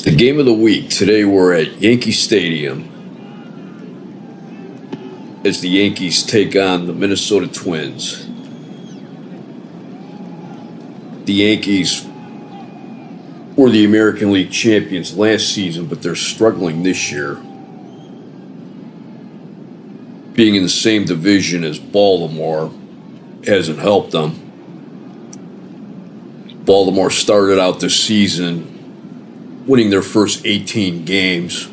The game of the week. Today we're at Yankee Stadium as the Yankees take on the Minnesota Twins. The Yankees were the American League champions last season, but they're struggling this year. Being in the same division as Baltimore hasn't helped them. Baltimore started out this season winning their first 18 games,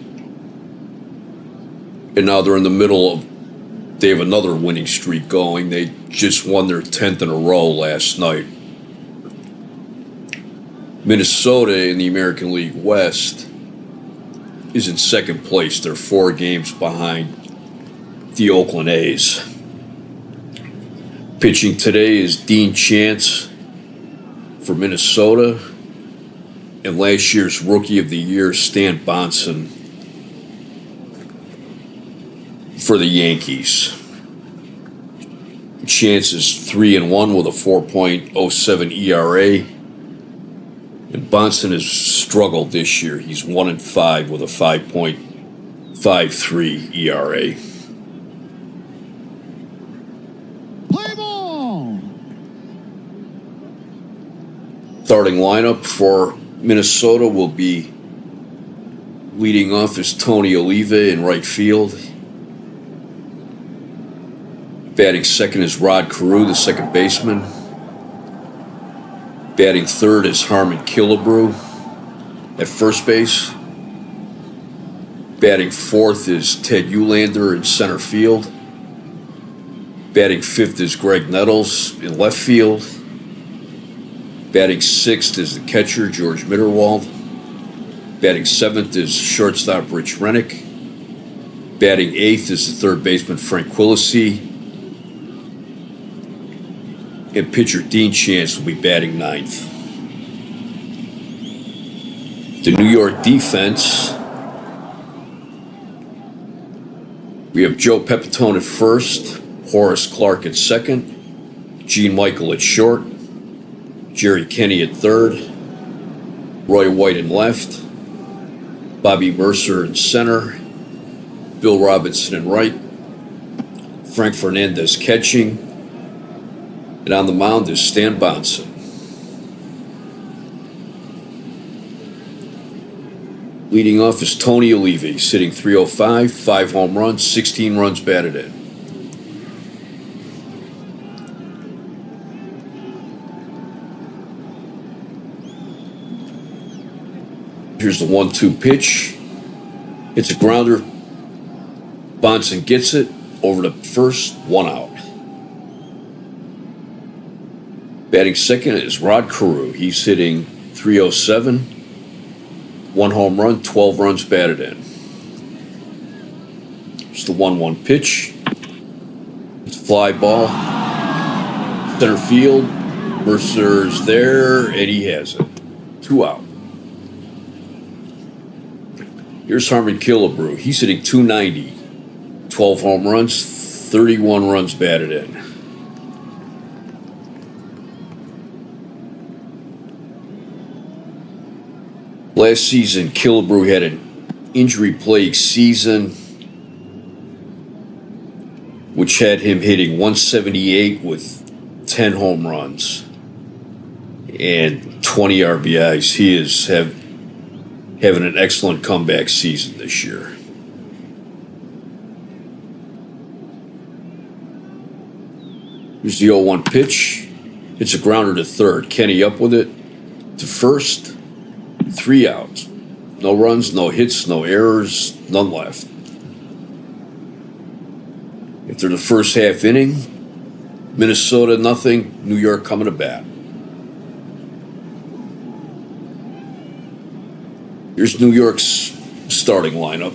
and now they're in the middle of, they have another winning streak going. They just won their 10th in a row last night. Minnesota in the American League West is in second place. They're 4 games behind the Oakland A's. Pitching today is Dean Chance for Minnesota, and last year's Rookie of the Year, Stan Bronson, for the Yankees. Chance is 3-1 with a 4.07 ERA. And Bronson has struggled this year. He's 1-5 with a 5.53 ERA. Play ball. Starting lineup for Minnesota will be leading off is Tony Oliva in right field. Batting second is Rod Carew, the second baseman. Batting third is Harmon Killebrew at first base. Batting fourth is Ted Uhlaender in center field. Batting fifth is Greg Nettles in left field. Batting sixth is the catcher, George Mitterwald. Batting seventh is shortstop Rich Rennick. Batting eighth is the third baseman, Frank Quilisi. And pitcher Dean Chance will be batting ninth. The New York defense, we have Joe Pepitone at first, Horace Clarke at second, Gene Michael at short, Jerry Kenny at third, Roy White in left, Bobby Mercer in center, Bill Robinson in right, Frank Fernandez catching, and on the mound is Stan Bronson. Leading off is Tony Oliva, sitting 305, 5 home runs, 16 runs batted in. Here's the 1-2 pitch. It's a grounder. Bronson gets it over to first, 1 out. Batting second is Rod Carew. He's hitting 307, 1 home run, 12 runs batted in. It's the 1-1 pitch. It's a fly ball. Center field. Mercer's there, and he has it. 2 out. Here's Harmon Killebrew. He's hitting 290, 12 home runs, 31 runs batted in. Last season, Killebrew had an injury-plagued season, which had him hitting 178 with 10 home runs and 20 RBIs. He is having an excellent comeback season this year. Here's the 0-1 pitch. It's a grounder to third. Kenny up with it to first. 3 outs. No runs, no hits, no errors, none left. After the first half inning, Minnesota nothing, New York coming to bat. Here's New York's starting lineup.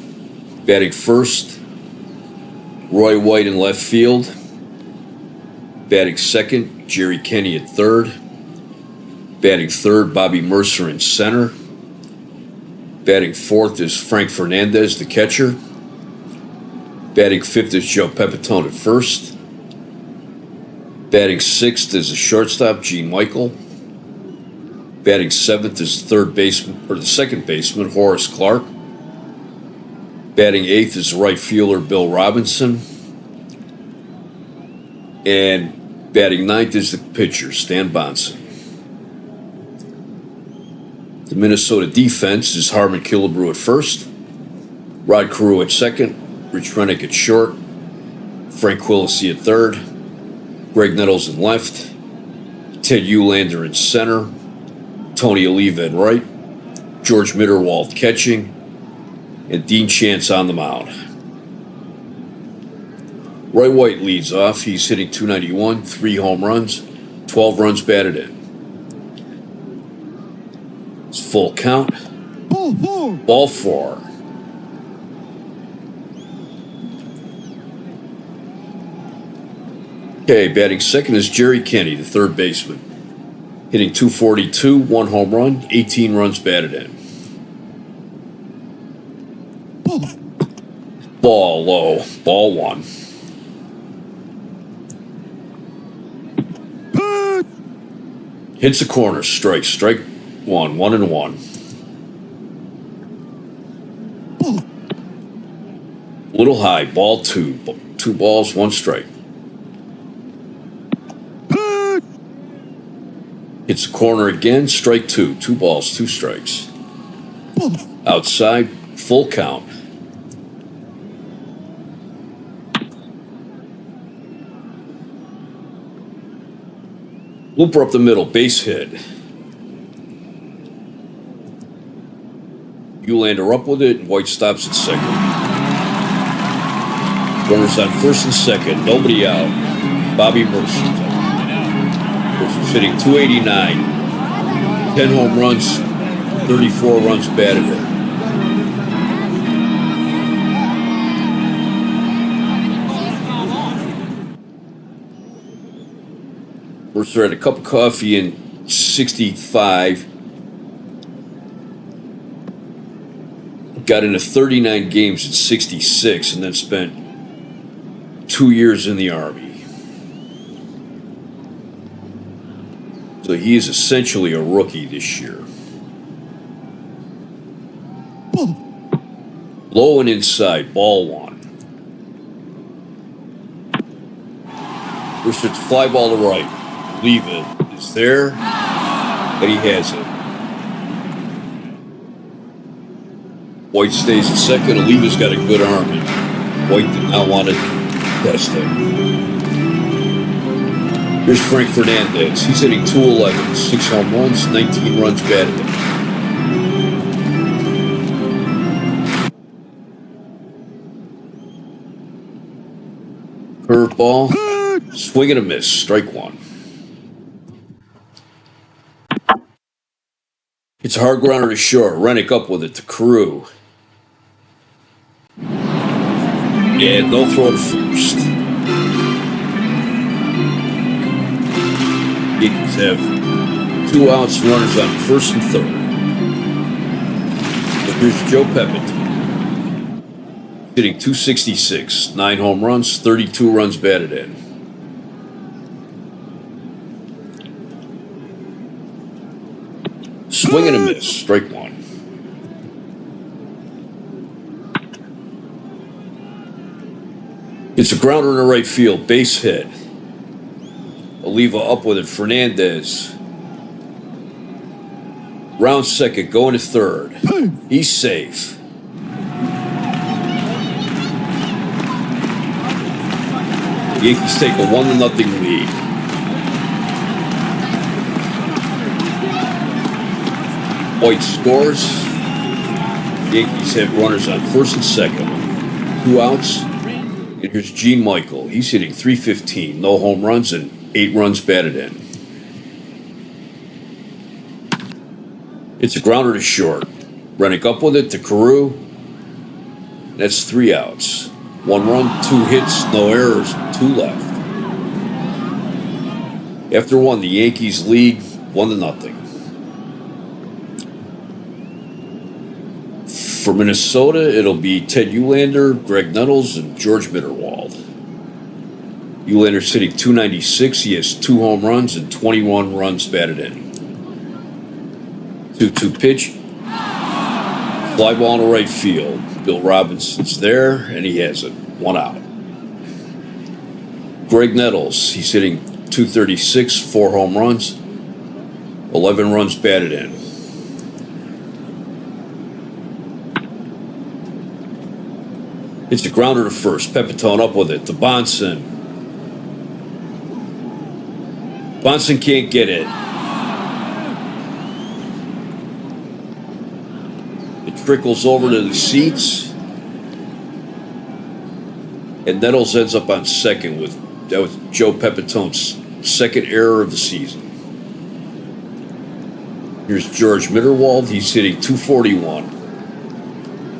Batting first, Roy White in left field. Batting second, Jerry Kenny at third. Batting third, Bobby Mercer in center. Batting fourth is Frank Fernandez, the catcher. Batting fifth is Joe Pepitone at first. Batting sixth is the shortstop, Gene Michael. Batting seventh is the second baseman, Horace Clarke. Batting eighth is right fielder Bill Robinson. And batting ninth is the pitcher, Stan Bonson. The Minnesota defense is Harmon Killebrew at first, Rod Carew at second, Rich Rennick at short, Frank Quillisi at third, Greg Nettles in left, Ted Uhlaender in center, Tony Oliva at right, George Mitterwald catching, and Dean Chance on the mound. Roy White leads off. He's hitting .291, 3 home runs, 12 runs batted in. It's full count. Ball 4. Ball 4. Okay, batting second is Jerry Kenney, the third baseman. Hitting .242, 1 home run, 18 runs batted in. Ball low. Ball 1. Hits the corner. Strike. Strike 1. 1-1. Little high. Ball 2. 2 balls, 1 strike. Hits the corner again. Strike 2. 2 balls, 2 strikes. Outside. Full count. Looper up the middle, base hit. Uhlaender up with it, and White stops at second. Runners on first and second, nobody out. Bobby Mercer. Mercer's hitting .289. 10 home runs, 34 runs batted in. Mercer had a cup of coffee in 65. Got into 39 games in 66 and then spent 2 years in the Army. So he is essentially a rookie this year. Low and inside, ball 1. Mercer's fly ball to right. Leave it is there, and he has it. White stays at second. Oliva's got a good arm, and White did not want to test him. Here's Frank Fernandez. He's hitting .211, 6 home runs, 19 runs batted in. Curveball, swing and a miss, strike 1. It's a hard grounder to short. Rennick up with it to Carew. Yeah, they'll throw it first. Yankees have 2 outs, runners on first and third. But here's Joe Pepitone. Hitting .266, 9 home runs, 32 runs batted in. Swing and a miss, strike 1. It's a grounder in the right field, base hit. Oliva up with it, Fernandez. Round second, going to third. He's safe. Yankees take a 1-0 lead. White scores. Yankees have runners on first and second. 2 outs. And here's Gene Michael. He's hitting .315. No home runs and 8 runs batted in. It's a grounder to short. Rennick up with it to Carew. That's 3 outs. 1 run, 2 hits, no errors, 2 left. After 1, the Yankees lead 1-0. For Minnesota, it'll be Ted Uhlaender, Greg Nettles, and George Mitterwald. Uhlander's hitting .296. He has 2 home runs and 21 runs batted in. 2-2 pitch. Fly ball to right field. Bill Robinson's there, and he has it. 1 out. Greg Nettles, he's hitting .236, 4 home runs, 11 runs batted in. It's a grounder to first. Pepitone up with it to Bonson. Bonson can't get it. It trickles over to the seats. And Nettles ends up on second with that was Joe Pepitone's second error of the season. Here's George Mitterwald. He's hitting .241.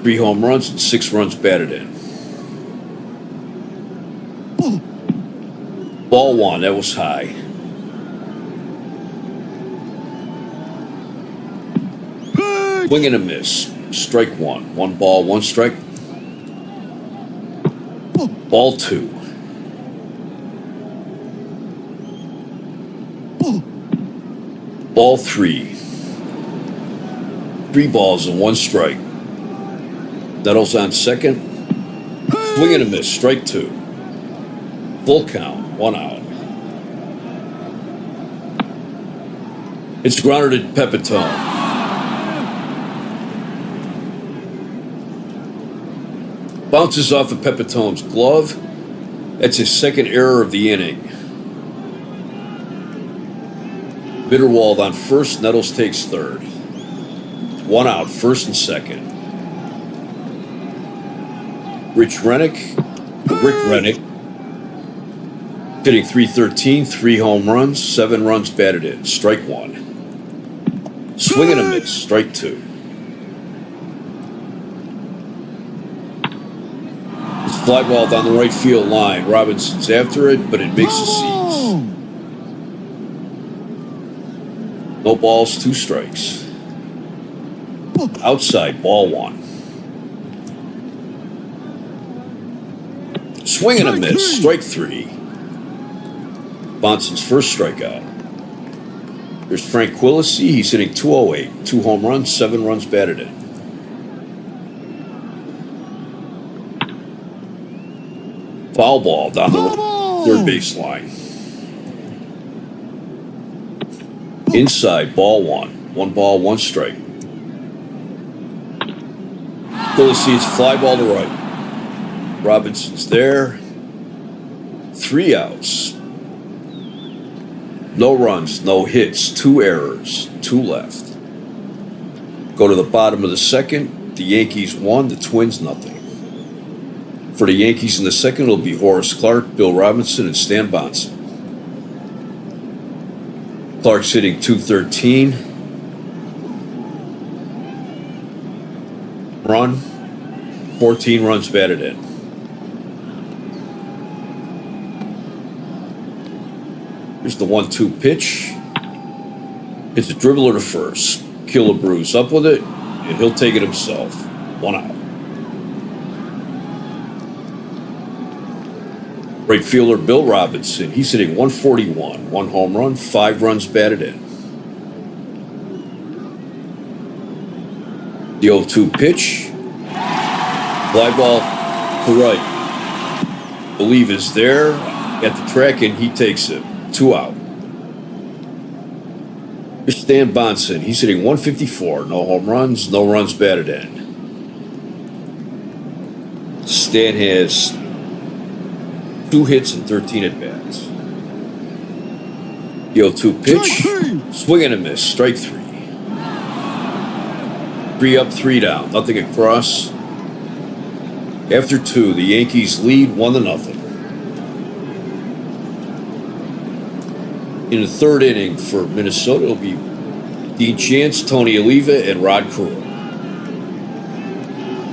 3 home runs and 6 runs batted in. Ball 1, that was high. Swing and a miss. Strike 1. 1 ball, 1 strike. Ball 2. Ball 3. 3 balls and 1 strike. Nettles on second. Swing and a miss. Strike 2. Full count. 1 out. It's grounded to Pepitone. Bounces off of Pepitone's glove. That's his second error of the inning. Mitterwald on first. Nettles takes third. 1 out, first and second. Rick Rennick, hitting .313, 3 home runs, 7 runs batted in. Strike 1. Swing and a miss. Strike 2. It's fly ball down the right field line. Robinson's after it, but it makes the seats. No balls, 2 strikes. Outside, ball 1. Swing and a miss. Strike 3. Bonson's first strikeout. There's Frank Quillisi. He's hitting .208. 2 home runs, 7 runs batted in. Foul ball down the third base line. Inside, ball 1. 1 ball, 1 strike. Quillisi's fly ball to right. Robinson's there. 3 outs. No runs, no hits, 2 errors, 2 left. Go to the bottom of the second. The Yankees 1, the Twins nothing. For the Yankees in the second, it'll be Horace Clarke, Bill Robinson, and Stan Bonson. Clark's hitting .213. Run, 14 runs batted in. Here's the 1-2 pitch. It's a dribbler to first. Killebrew's up with it, and he'll take it himself. 1 out. Right fielder Bill Robinson. He's hitting .141. 1 home run, 5 runs batted in. The 0-2 pitch. Fly ball to right. Believe is there at the track, and he takes it. 2 out. Here's Stan Bonson. He's hitting .154. No home runs, no runs batted in. Stan has 2 hits and 13 at-bats. The 0-2 pitch. Swing and a miss. Strike 3. 3 up, 3 down. Nothing across. After 2, the Yankees lead 1-0. In the third inning for Minnesota, it'll be Dean Chance, Tony Oliva, and Rod Carew.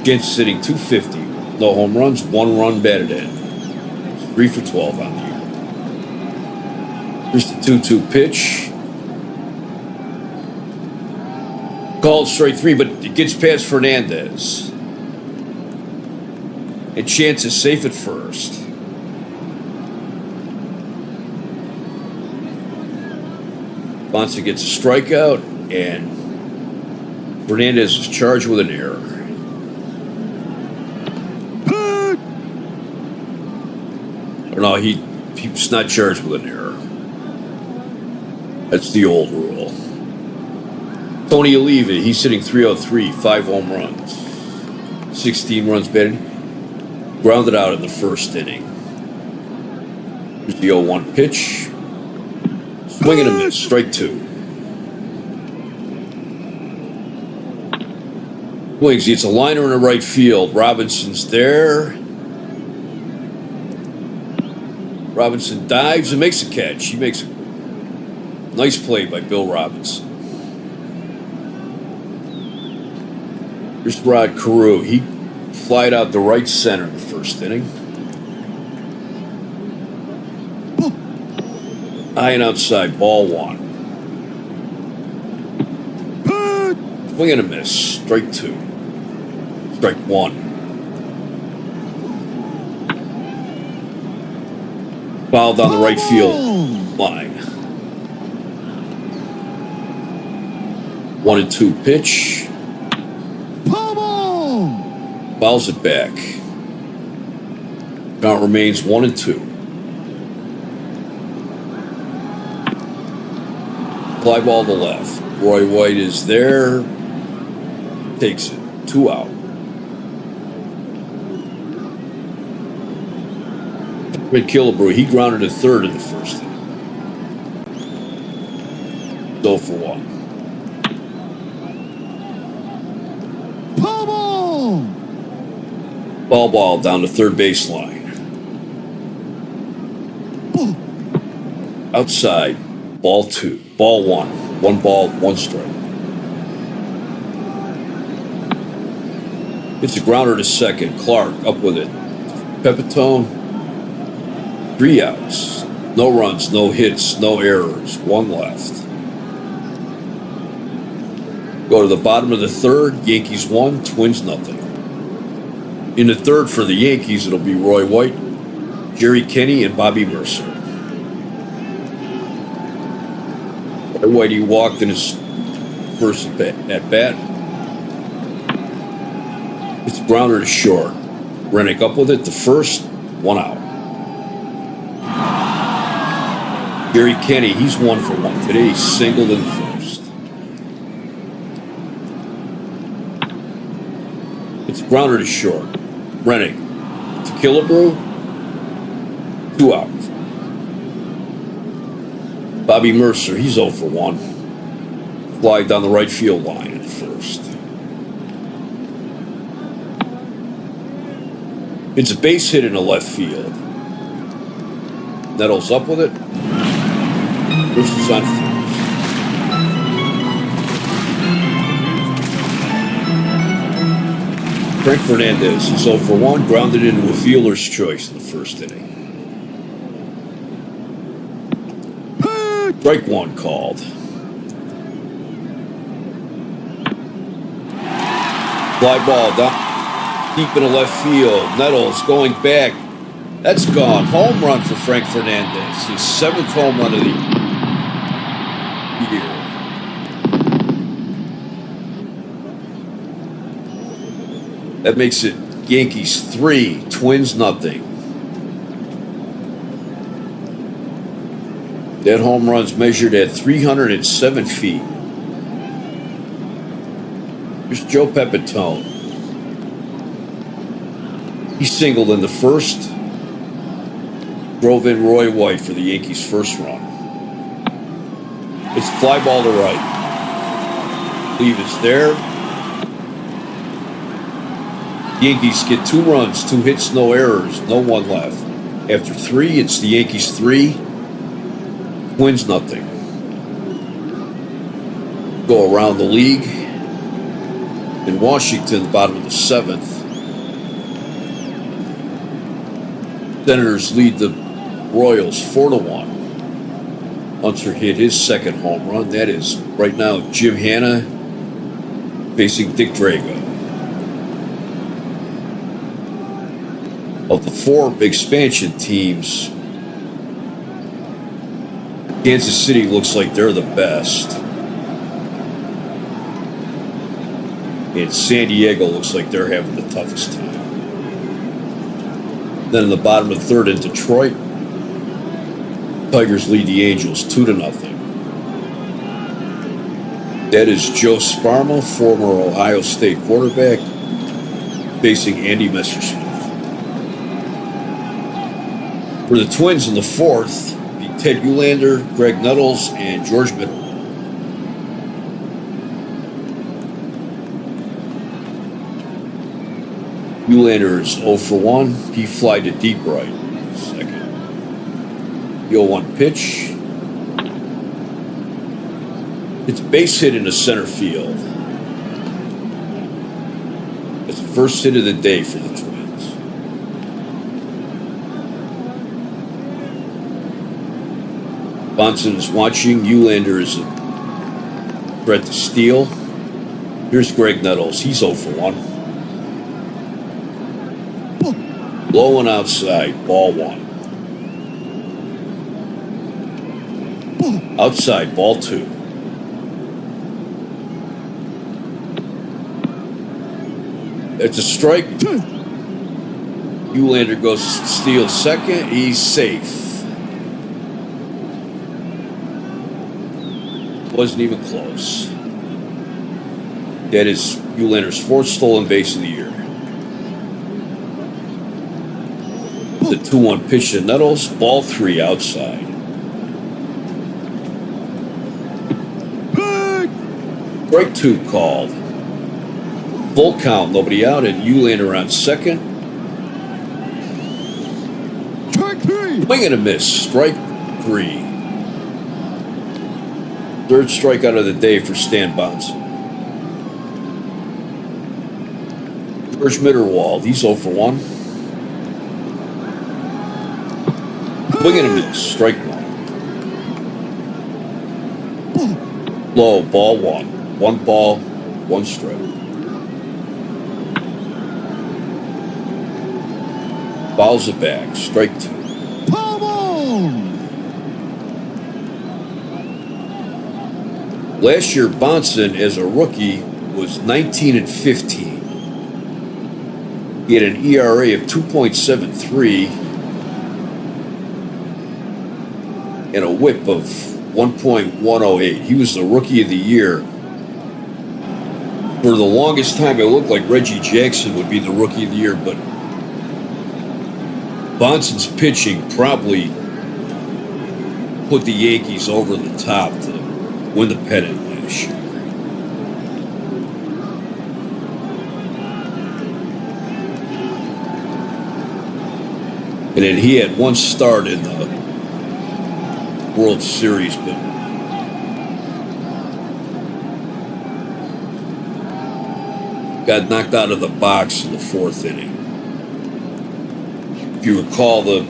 Chance is hitting .250. No home runs, 1 run batted in. 3 for 12 on the year. Here's the 2-2 pitch. Called strike 3, but it gets past Fernandez. And Chance is safe at first. Bonson gets a strikeout, and Fernandez is charged with an error. Or no, he's not charged with an error. That's the old rule. Tony Oliva, he's hitting .303, 5 home runs, 16 runs batted, grounded out in the first inning. Here's the 0-1 pitch. Swing and a miss, strike 2. Swings, it's a liner in the right field. Robinson's there. Robinson dives and makes a catch. He makes a nice play by Bill Robinson. Here's Rod Carew. He flied out to right center in the first inning. High and outside, ball 1. Swing and a miss, strike 2. Strike 1. Foul down the right field line. 1-2 pitch. Fouls it back. Count remains 1-2. Fly ball to left. Roy White is there. Takes it. 2 out. Red Killebrew, he grounded to third in the first inning. 0 for 1. Ball down to third baseline. Outside, ball 2. Ball 1. 1 ball, 1 strike. It's a grounder to second. Clark up with it. Pepitone. 3 outs. No runs, no hits, no errors. 1 left. Go to the bottom of the third. Yankees 1, Twins nothing. In the third for the Yankees, it'll be Roy White, Jerry Kenny, and Bobby Mercer. Roy White, he walked in his first at bat. It's a grounder to short. Rennick up with it, the first, 1 out. Jerry Kenny, he's 1 for 1 today. He's singled in the first. It's a grounder to short. Rennick to Killebrew, 2 outs. Bobby Mercer, he's 0 for 1. Fly down the right field line at first. It's a base hit in the left field. Nettles up with it. Mercer's on first. Frank Fernandez is 0 for 1, grounded into a fielder's choice in the first inning. Strike 1 called. Fly ball down deep in the left field. Nettles going back. That's gone. Home run for Frank Fernandez. His 7th home run of the year. That makes it Yankees 3, Twins nothing. That home run's measured at 307 feet. Here's Joe Pepitone. He singled in the first. Drove in Roy White for the Yankees' first run. It's fly ball to right. Leave is there. Yankees get 2 runs, 2 hits, no errors, no 1 left. After 3, it's the Yankees 3, Twins nothing. Go around the league. In Washington, bottom of the 7th. Senators lead the Royals 4-1. Hunter hit his 2nd home run. That is right now Jim Hanna facing Dick Drago. Of the 4 expansion teams, Kansas City looks like they're the best. And San Diego looks like they're having the toughest time. Then in the bottom of the third in Detroit, Tigers lead the Angels 2-0. That is Joe Sparmo, former Ohio State quarterback, facing Andy Messersmith. For the Twins in the fourth, be Ted Uhlaender, Greg Nettles, and George Mitchell. Uhlaender is 0 for 1. He fly to deep right. Second. The 0-1 pitch. It's base hit into center field. It's the first hit of the day for the Twins. Bonson is watching. Uhlaender is a threat to steal. Here's Greg Nettles. He's 0 for 1. Low and outside, ball 1. Outside, ball 2. It's a strike. Uhlaender goes to steal second. He's safe. Wasn't even close. That is Uhlander's fourth stolen base of the year. The 2-1 pitch to Nettles. Ball 3 outside. Strike 2 called. Full count, nobody out, and Uhlaender on second. Strike 3. Swing and a miss. Strike 3. Third strikeout of the day for Stan Bonson. George Mitterwald, he's 0 for 1. Swing and a miss. Strike 1. Low, ball 1. 1 ball, 1 strike. Fouls it back. Strike 2. Foul ball. Last year, Bonson, as a rookie, was 19-15. He had an ERA of 2.73 and a whip of 1.108. He was the rookie of the year. For the longest time, it looked like Reggie Jackson would be the rookie of the year, but Bonson's pitching probably put the Yankees over the top to win the pennant last year. And then he had one start in the World Series, but got knocked out of the box in the fourth inning. If you recall, the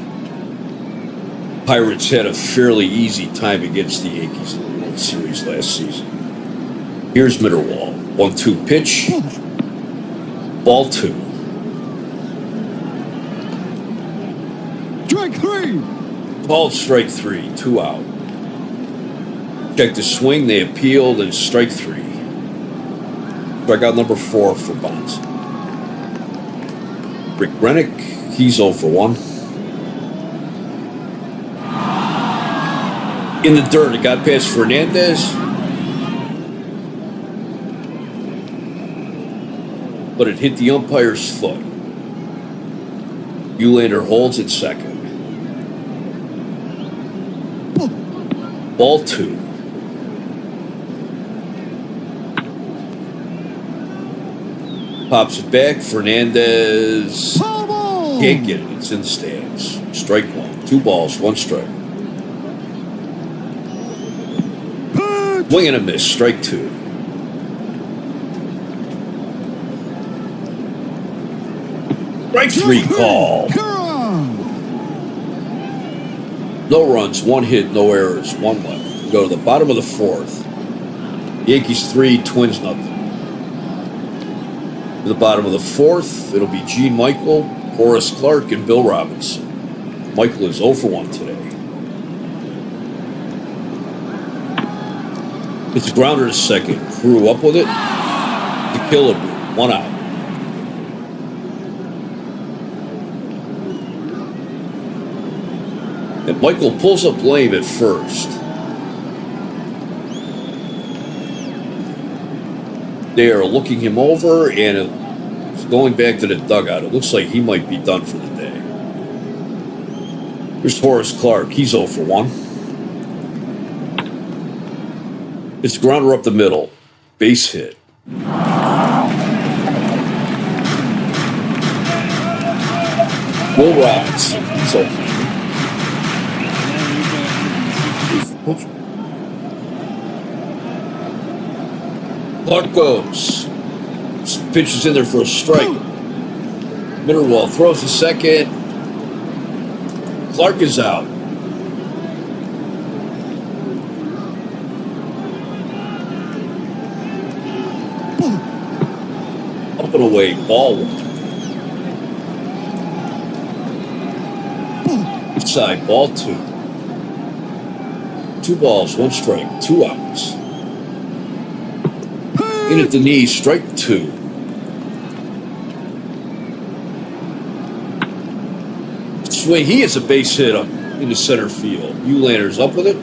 Pirates had a fairly easy time against the Yankees in the World Series last season. Here's Mitterwald. 1-2 pitch. Ball 2. Strike 3. Called strike 3. 2 out. Checked the swing. They appealed and strike 3. Strikeout number 4 for Bonson. Rick Rennick, he's 0 for 1. In the dirt, it got past Fernandez. But it hit the umpire's foot. Uhlaender holds it second. Ball 2. Pops it back. Fernandez Foul ball. can't get it. It's in the stands. Strike 1. 2 balls, 1 strike. Swing and a miss. Strike 2. Strike 3 call. No runs, 1 hit, no errors, 1 left. Go to the bottom of the fourth. Yankees 3, Twins nothing. To the bottom of the fourth, it'll be Gene Michael, Horace Clarke, and Bill Robinson. Michael is 0 for 1 today. It's a grounder to second. Crew up with it to kill a Bruce. 1 out. And Michael pulls up lame at first. They are looking him over, and it's going back to the dugout. It looks like he might be done for the day. Here's Horace Clarke. He's 0 for 1. It's a grounder up the middle. Base hit. Will Robbins. He's 0 for 1. Clarke goes. Pitch is in there for a strike. Mitterwald throws a second. Clarke is out. Up and away, ball 1. Inside, ball 2. 2 balls, 1 strike, 2 outs. In at the knee, strike 2. Swing, he hits a base hit up into center field. Eulander's up with it.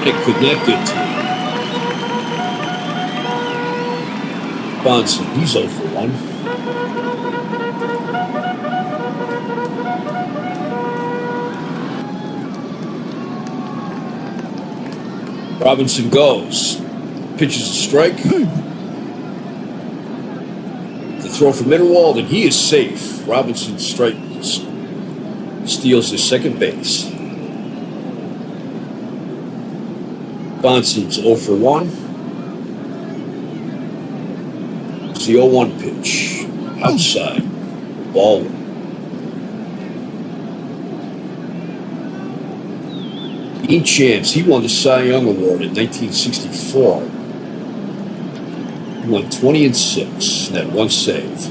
It could not get to him. Bonson, he's 0 for 1. Robinson goes. Pitches a strike. The throw for Mitterwald, and he is safe. Robinson steals his second base. Bonson's 0 for 1. It's the 0-1 pitch. Outside. Ball 1. Dean Chance, he won the Cy Young Award in 1964. He won 20-6 and had 1 save.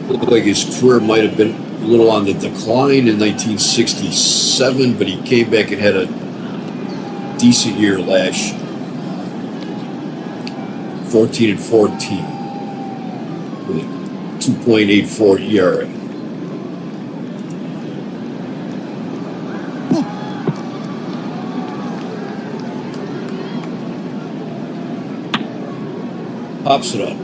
Looked like his career might have been a little on the decline in 1967, but he came back and had a decent year last year. 14-14 with a 2.84 ERA. Pops it up.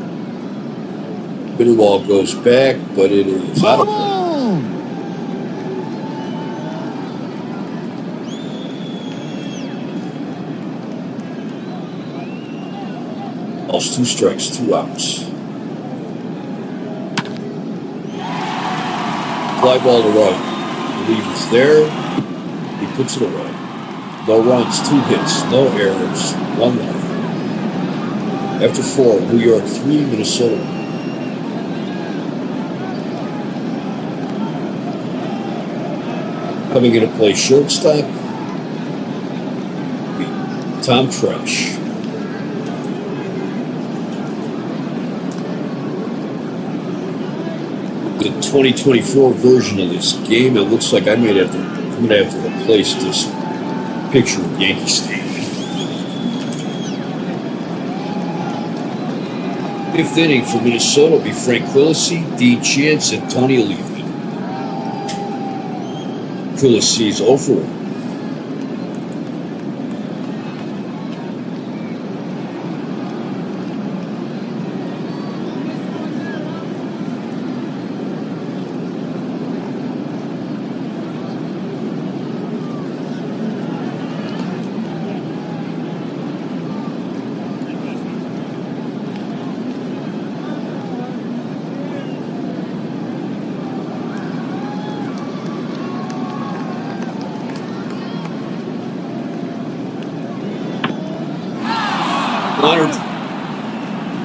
Mitterwald goes back, but it is out of play. Balls, 2 strikes, 2 outs. Fly ball to right. The lead is there. He puts it away. No runs, 2 hits, no errors, 1 left. After 4, New York 3, Minnesota 1. Coming into play shortstop, Tom Tresh. The 2024 version of this game, it looks like I'm gonna have to replace this picture with Yankee Stadium. 5th inning for Minnesota will be Frank Quillisi, Dean Chance, and Tony Oliva. Quillisi's 0 for 1.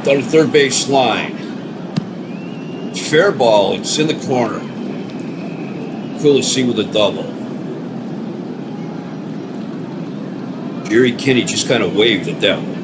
Down the third base line. It's fair ball. It's in the corner. Quillisi with a double. Jerry Kinney just kind of waved at that one.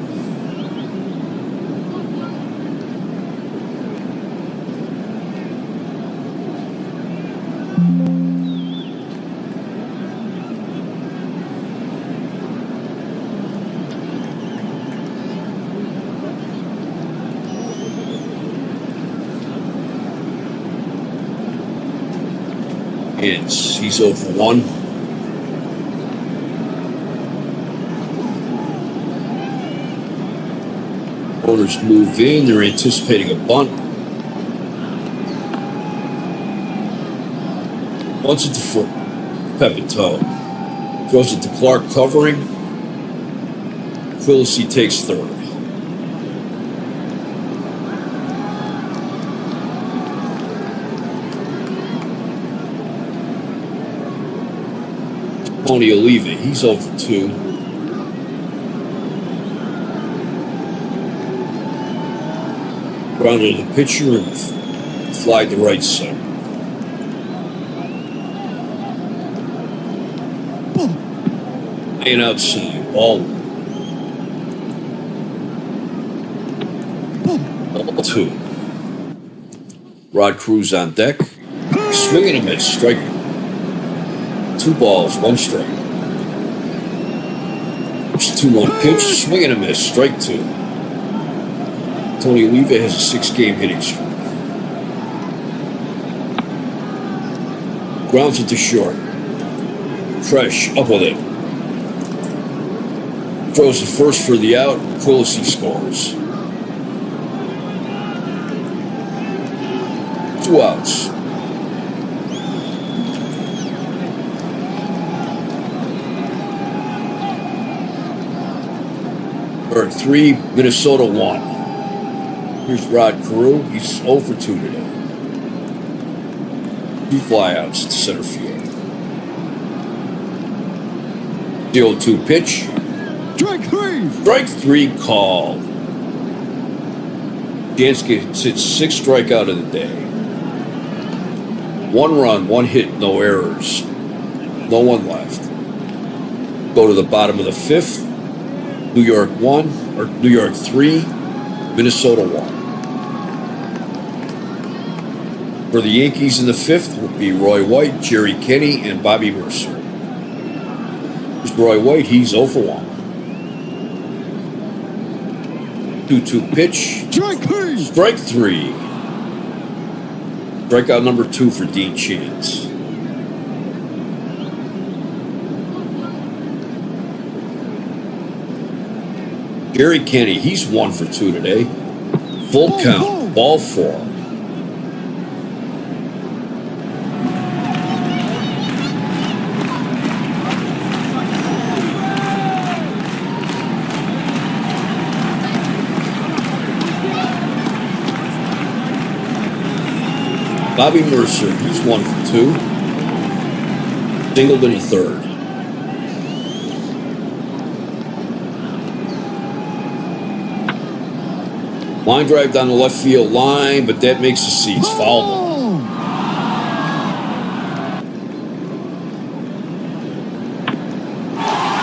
He's 0 for 1. Owners move in. They're anticipating a bunt. Once it to Pepitone. Throws it to Clark covering. Quillisi takes third. Tony Oliva, he's 0 for 2. Grounded the pitcher and fly to right center. Laying outside, ball 2. Rod Cruz on deck. Swing and a miss, strike. 2 balls, 1 strike. It's a 2-1 pitch, swing and a miss, strike 2. Tony Oliva has a 6-game hitting streak. Grounds it to short. Fresh, up with it. Throws the first for the out. Quillisi scores. 2 outs. Or 3, Minnesota 1. Here's Rod Carew. He's 0 for 2 today. 2 flyouts to center field. 0-2 pitch. Strike 3. Strike 3 called. Jansky sits 6 strikeout of the day. 1 run, 1 hit, no errors. No one left. Go to the bottom of the 5th. New York 3, Minnesota 1. For the Yankees in the 5th will be Roy White, Jerry Kenny, and Bobby Mercer. Here's Roy White, he's 0 for 1. 2-2 pitch. Strike 3. Strike 3. Strikeout number 2 for Dean Chance. Jerry Kenny, he's 1 for 2 today. Full count, ball 4. Bobby Mercer, he's 1 for 2. Singled in the 3rd. Line drive down the left field line, but that makes the seats foul ball.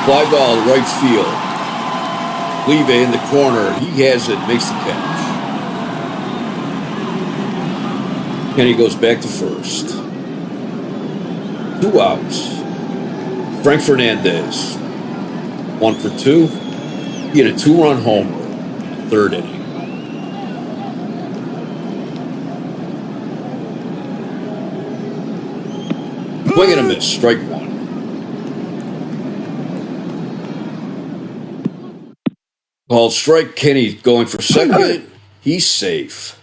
Fly ball to right field. Oliva in the corner. He has it, makes the catch. Kenny goes back to first. 2 outs. Frank Fernandez, 1 for 2. He had a 2-run homer in the 3rd inning. Swing and a miss, strike 1. Called strike. Kenny going for second. He's safe.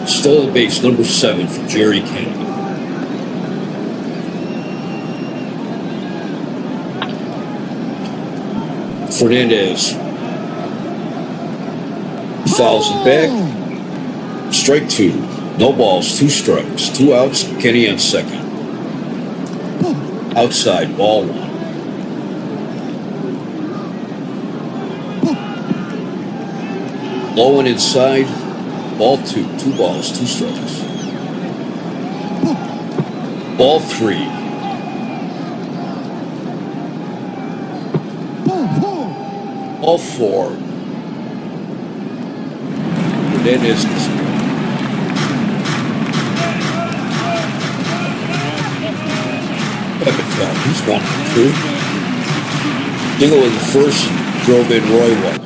Stolen base number 7 for Jerry Kenny. Fernandez fouls it back. Strike 2. No balls, 2 strikes, 2 outs. Kenny on second. Outside, ball 1. Low and inside, ball 2. 2 balls, 2 strikes. Ball 3. Ball 4. Fernandez is he's 1 for 2. Single in the 1st, drove in Roy White.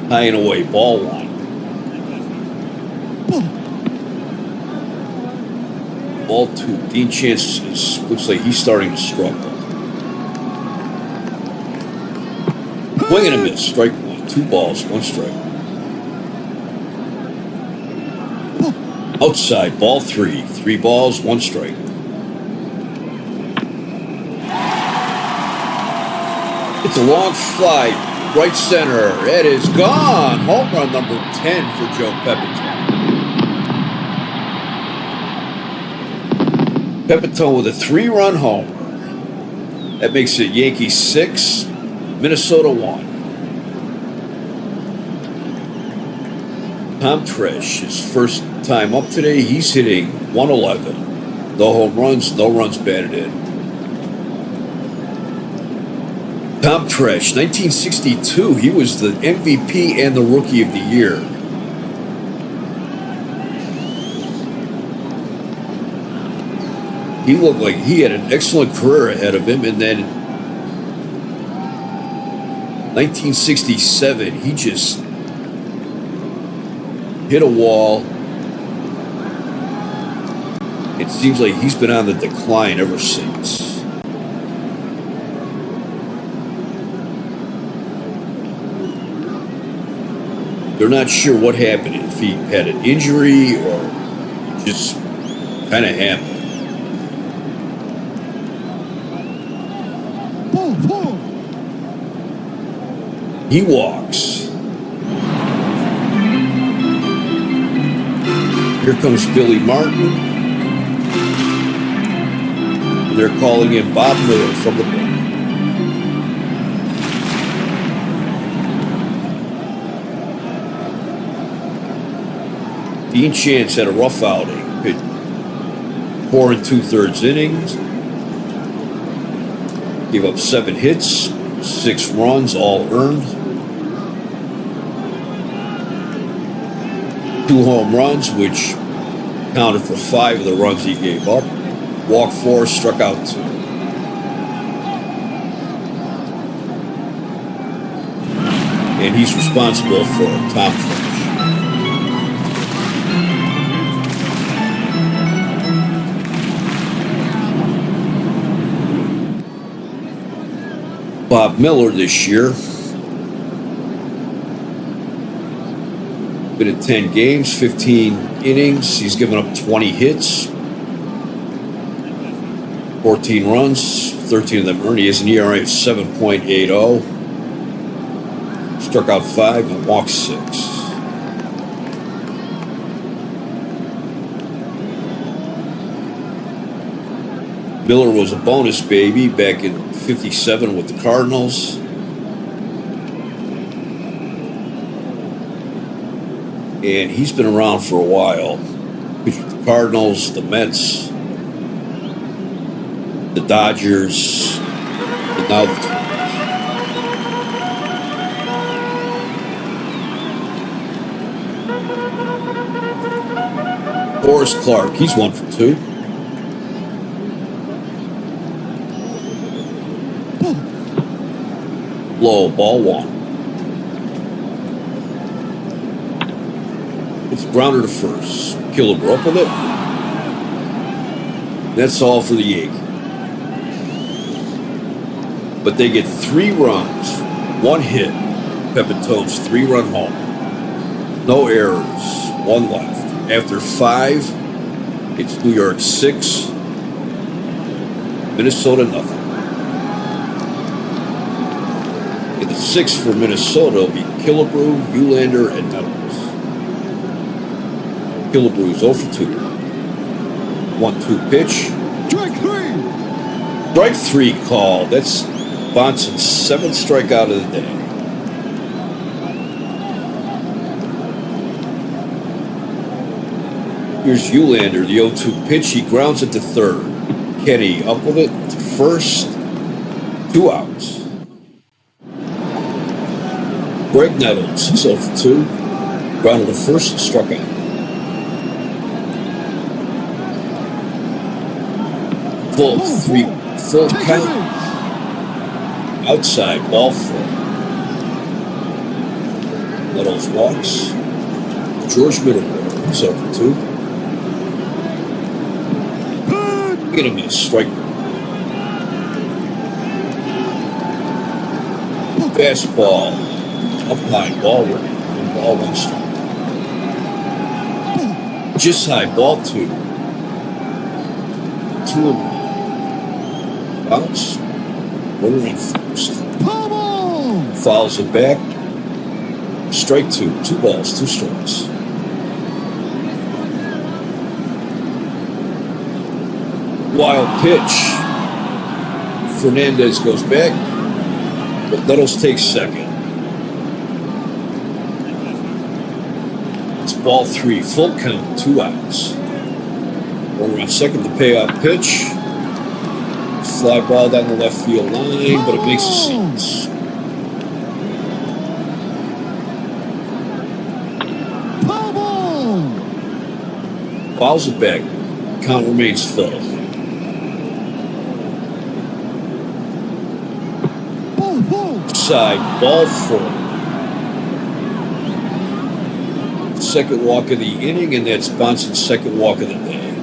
High and away, ball 1. Ball 2. Dean Chance looks like he's starting to struggle. Swing and a miss. Strike 1. 2 balls, 1 strike. Outside, ball 3. 3 balls, 1 strike. It's a long fly, right center. It is gone. Home run number 10 for Joe Pepitone. Pepitone with a 3-run homer. That makes it Yankees 6, Minnesota 1. Tom Tresh, his first time up today, he's hitting 111. No home runs, no runs batted in. Tom Tresh, 1962, he was the MVP and the Rookie of the Year. He looked like he had an excellent career ahead of him, and then 1967, he just hit a wall. It seems like he's been on the decline ever since. They're not sure what happened, if he had an injury or just kind of happened. Ball 4. He walks. Here comes Billy Martin. They're calling in Bob Miller from the bench. Dean Chance had a rough outing. Pitched 4 2/3 innings. Gave up 7 hits, 6 runs, all earned. 2 home runs, which counted for 5 of the runs he gave up. Walked 4, struck out 2. And he's responsible for Tom Tresh. Bob Miller this year. Been in 10 games, 15 innings. He's given up 20 hits, 14 runs, 13 of them earned. He has an ERA of 7.80. Struck out 5 and walked 6. Miller was a bonus baby back in 57 with the Cardinals. And he's been around for a while. With the Cardinals, the Mets, the Dodgers, and now the Twins. Boris Clark, he's 1 for 2. Low, ball 1. It's grounder to first. Killebrew up with it. That's all for the Yankees. But they get 3 runs, 1 hit. Pepitone's 3-run home. No errors, 1 left. After 5, it's New York 6, Minnesota nothing. In the 6th for Minnesota will be Killebrew, Uhlaender, and Nettles. Killebrew's 0 for 2. 1-2 pitch. Strike 3. Strike 3 call. That's Bonson's 7th strikeout of the day. Here's Uhlaender, the 0-2 pitch. He grounds it to third. Kenny up with it to first. 2 outs. Greg Nettles, 0 for 2. Grounded to first and struck out. Full count. Outside, ball 4. Nettles walks. George Middleton, 0 for 2. Swing and a miss. Strike. Fastball. Up high. Ball one. And ball one strike. Just high. Ball two. 2-1. Bounce. Runner in first. Pommel! Fouls it back. Strike two. 2 balls, 2 strikes. Wild pitch. Fernandez goes back, but Nettles takes second. It's ball 3, full count, 2 outs. Runner on second, the payoff pitch. Fly ball down the left field line, but it makes a seats. Pommel! Fouls it back. Count remains full. Ball. Side, ball 4. Second walk of the inning, and that's Bonson's second walk of the day.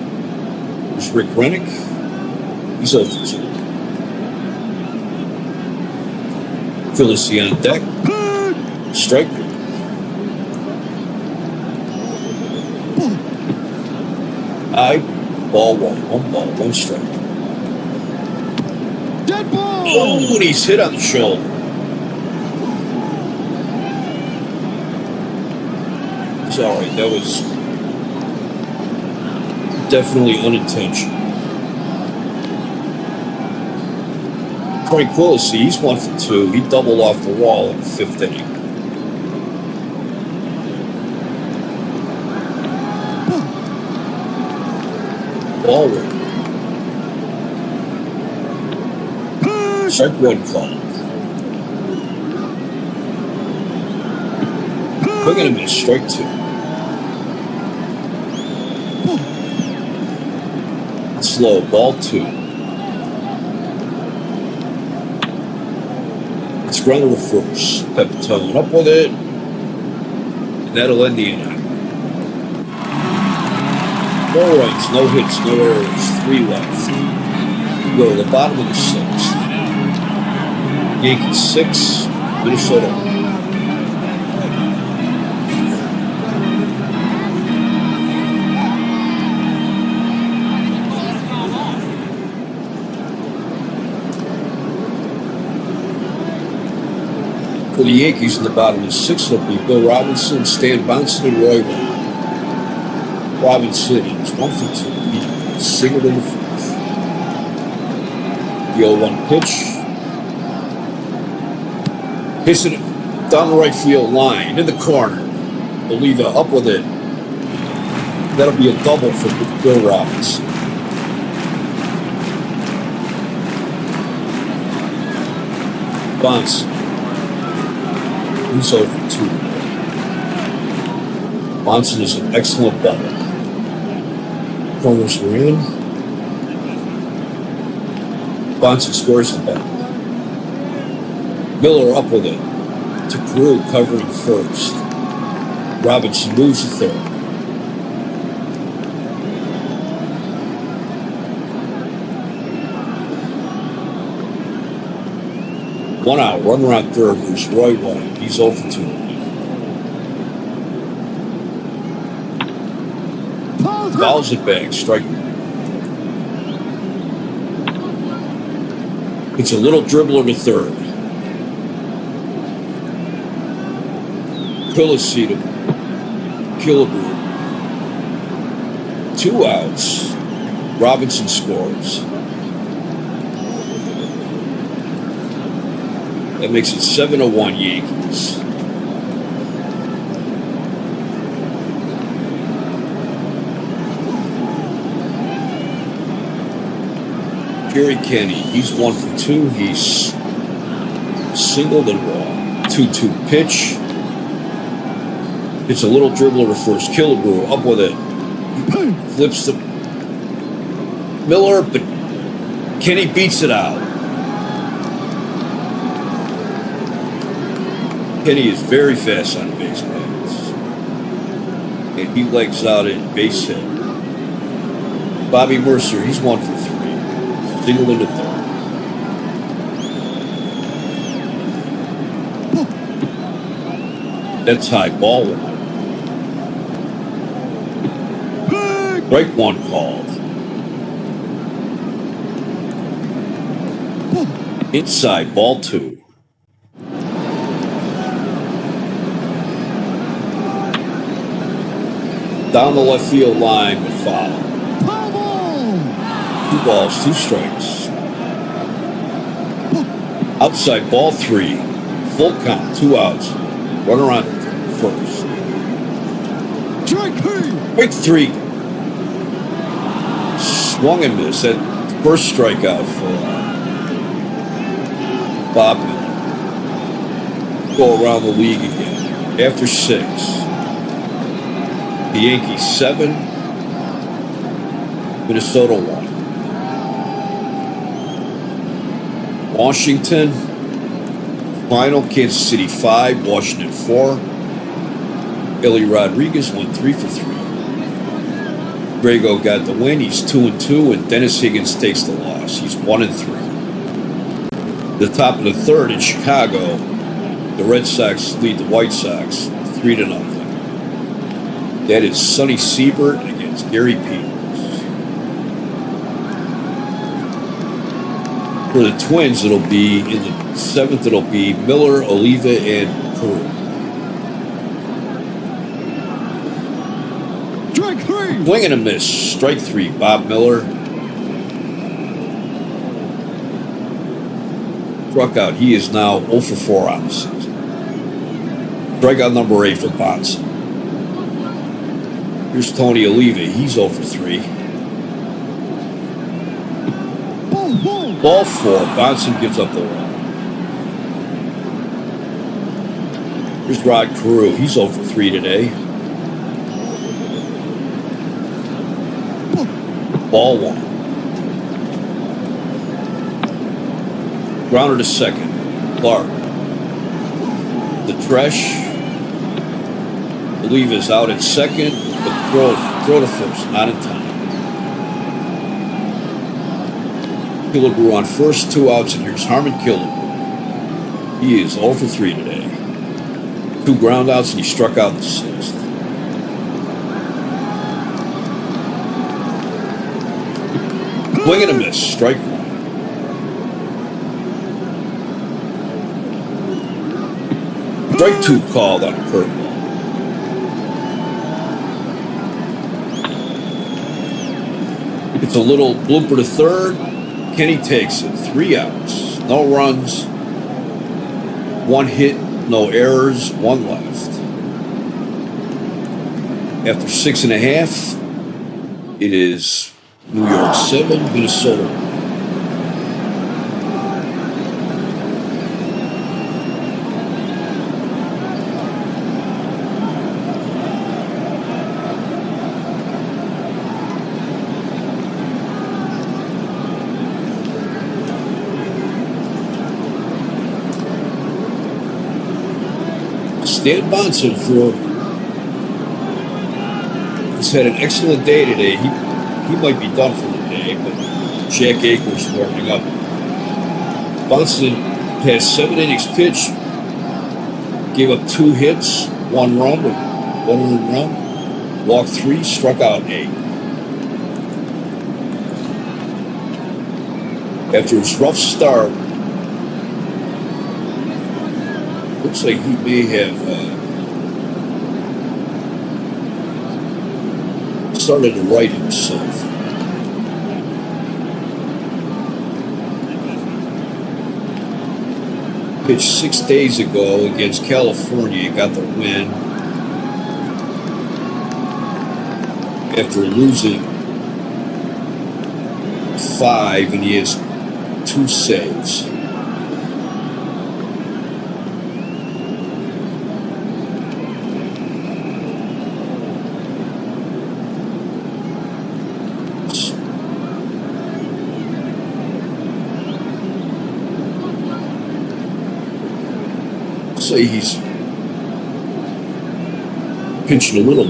There's Rick Rennick. He's 0-2. Phillies on deck. Strike. High, ball 1. 1 ball, 1 strike. Dead ball! Oh, and he's hit on the shoulder. Sorry, that was definitely unintentional. Tranquility, he's 1 for 2. He doubled off the wall in the 5th inning. Ball 1. Strike 1 call. We're going to miss. Strike 2. Slow. Ball 2. It's runner to first. Pepitone up with it. And that'll end the inning. No runs, no hits, no errors. 3 left. Go to the bottom of the 6th. Yankees 6, Minnesota 1. For the Yankees in the bottom of the 6th will be Bill Robinson, Stan Bonson, and Roy White. Robinson is 1 for 2. He singled in the 4th. The 0-1 pitch. Hits it down the right field line, in the corner. Oliva up with it. That'll be a double for Bill Robinson. Bonson. He's over 2. Bonson is an excellent batter. Corners were in. Bonson scores the bat. Miller up with it to Carew covering first. Robinson moves to third. One out, runner on third. There's Roy White. He's 0 for 2. Fouls it back, strike. It's a little dribbler to third. Phillies to Killebrew. 2 outs. Robinson scores. That makes it 7-1 Yankees. Jerry Kenny, he's 1 for 2. He's singled and walked. 2-2 pitch. It's a little dribbler to first. Killebrew up with it. Flips to Miller, but Kenny beats it out. Kenny is very fast on the base paths. And he legs out at base hit. Bobby Mercer, he's 1 for 3. Single into third. That's high, ball one. Big. Strike one called. Inside, ball two. Down the left field line, but foul. Foul ball. 2 balls, 2 strikes. Outside, ball three. Full count, 2 outs. Runner on first. Strike three. Strike three. Swung and missed. That first strikeout for Bob Miller. Go around the league again. After 6. The Yankees 7. Minnesota 1. Washington. Final, Kansas City 5. Washington 4. Ellie Rodriguez went 3 for 3. Grego got the win. He's 2-2, and Dennis Higgins takes the loss. He's 1-3. The top of the third in Chicago, the Red Sox lead the White Sox 3-0. That is Sonny Siebert against Gary Peters. For the Twins, it'll be in the 7th. It'll be Miller, Oliva, and Carew. Strike three. Swing and a miss. Strike 3. Bob Miller. Struck out. He is now 0 for 4 on the season. Strikeout number 8 for Bonson. Here's Tony Oliva. He's 0 for 3. Ball 4. Bonson gives up the run. Here's Rod Carew. He's 0 for 3 today. Ball 1. Grounder to second. Clark. The Tresh. Oliva's out at second, but throw to first, not in time. Killebrew on first, 2 outs, and here's Harmon Killebrew. He is 0 for 3 today. 2 ground outs, and he struck out the 6th. Swing and a miss. Strike 1. Strike 2 called on a curveball. It's a little blooper to third. Kenny takes it. 3 outs. No runs. 1 hit. No errors. 1 left. After 6.5, it is New York 7, Minnesota 1. Stan Bonson has had an excellent day today. He might be done for the day, but Jack Akers warming up. Bonson has 7 innings pitched, gave up 2 hits, 1 run with 1 earned run, walked 3, struck out 8. After his rough start, looks like he may have started to right himself. Pitched 6 days ago against California, got the win after losing 5, and he has 2 saves. Say he's pitching a little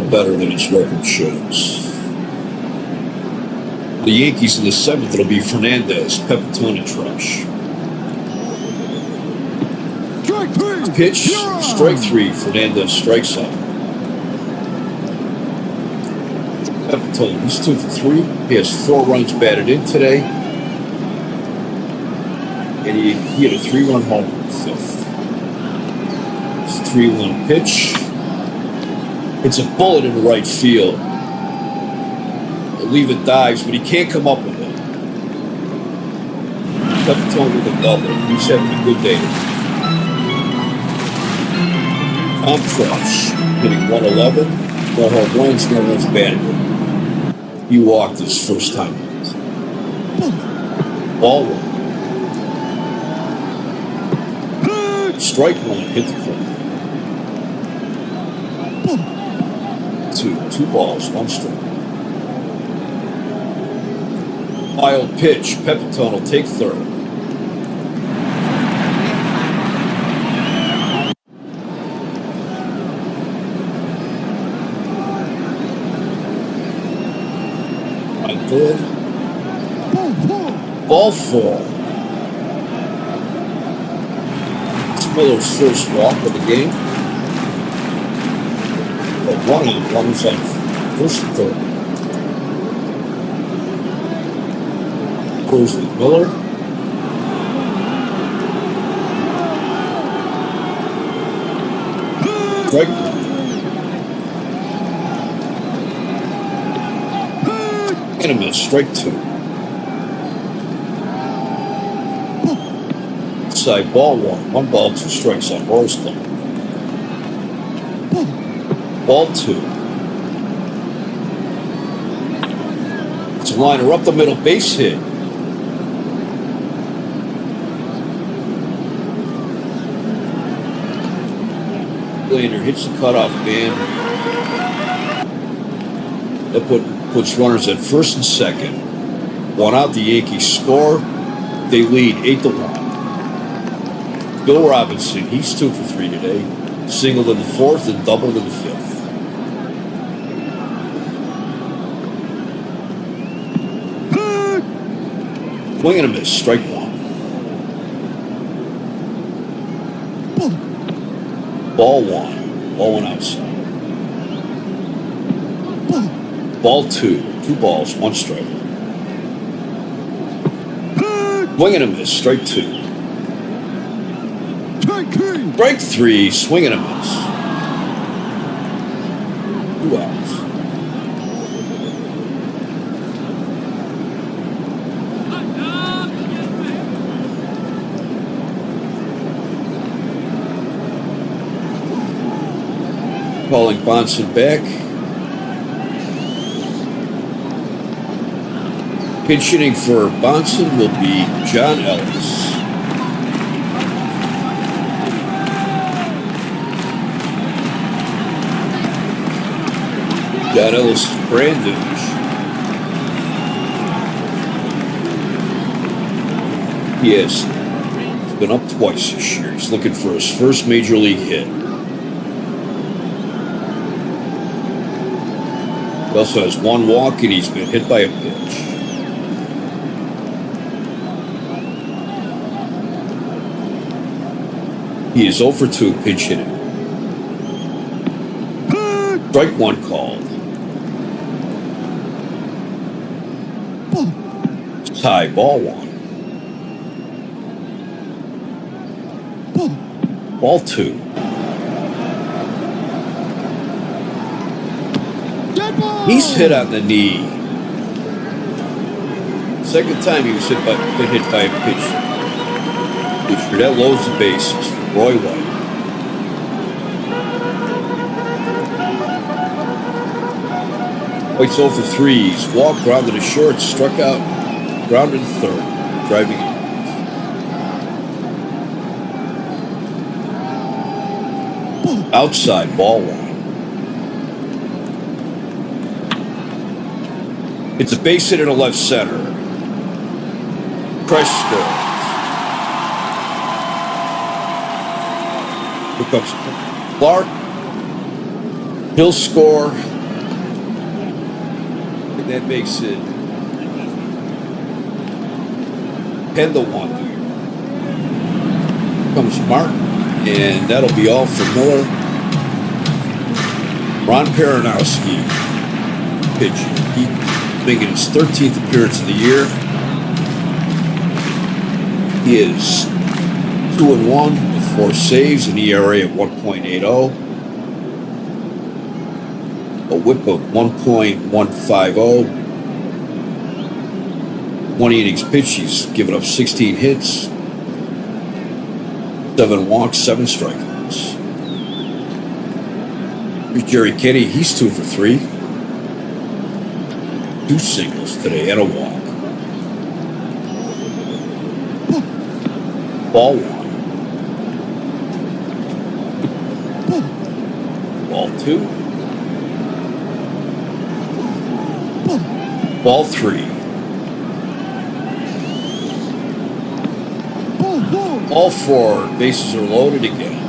better than his record shows. The Yankees in the seventh, it'll be Fernandez, Pepitone, and Trush. Strike three. Pitch, You're out. strike three, Fernandez strikes out. Pepitone, he's 2 for 3. He has 4 runs batted in today. And he hit a 3-run home in the fifth. It's a 3-1 pitch. It's a bullet in the right field. I believe it dives, but he can't come up with it. Pepitone with a double. He's having a good day. Tom Trush hitting 111. No home runs, no runs batted in. He walked his first time out. Ball 1. Strike 1, hit the corner. 2 balls, 1 strike. Wild pitch. Pepitone will take third. On third. Ball 4. Miller's first walk of the game. But 1 out, runners on first and third. Goes with Miller. Strike 1. And a miss, strike 2. Side ball 1. 1 ball, 2 strikes on Horace Clarke. Ball 2. It's a liner up the middle, base hit. Later hits the cutoff man. That puts runners at first and second. 1 out, the Yankees score. They lead 8-1. Bill Robinson, he's 2 for 3 today. Singled in the fourth and doubled in the fifth. Swing and a miss, strike 1. Ball 1. Ball 1 outside. Ball 2. 2 balls, 1 strike. Swing and a miss, strike 2. Strike 3, swing and a miss. 2 outs. Calling Bonson back. Pinch hitting for Bonson will be John Ellis. John Ellis is brand new. He has been up twice this year. He's looking for his first major league hit. He also has 1 walk and he's been hit by a pitch. He is 0 for 2 pinch hitting. Strike 1 called. Tie, ball 1. Ball 2. He's hit on the knee. Second time he was hit by a pitcher. That loads the bases for Roy White. White's 0 for 3. He's walked, grounded to short, struck out, grounded to third, driving in. Outside, ball 1. It's a base hit in the left center. Fresh score. Here comes Clarke. He'll score. And that makes it 10-1 New York. Comes Martin, and that'll be all for Miller. Ron Peronowski pitching. He making his 13th appearance of the year. He is 2-1 with 4 saves, an ERA of 1.80, a WHIP of 1.150. 20 innings pitched, he's given up 16 hits, 7 walks, 7 strikeouts. Here's Jerry Kenny, he's 2 for 3. 2 singles today and a walk. Ball 1. Ball 2. Ball 3. All 4 bases are loaded again.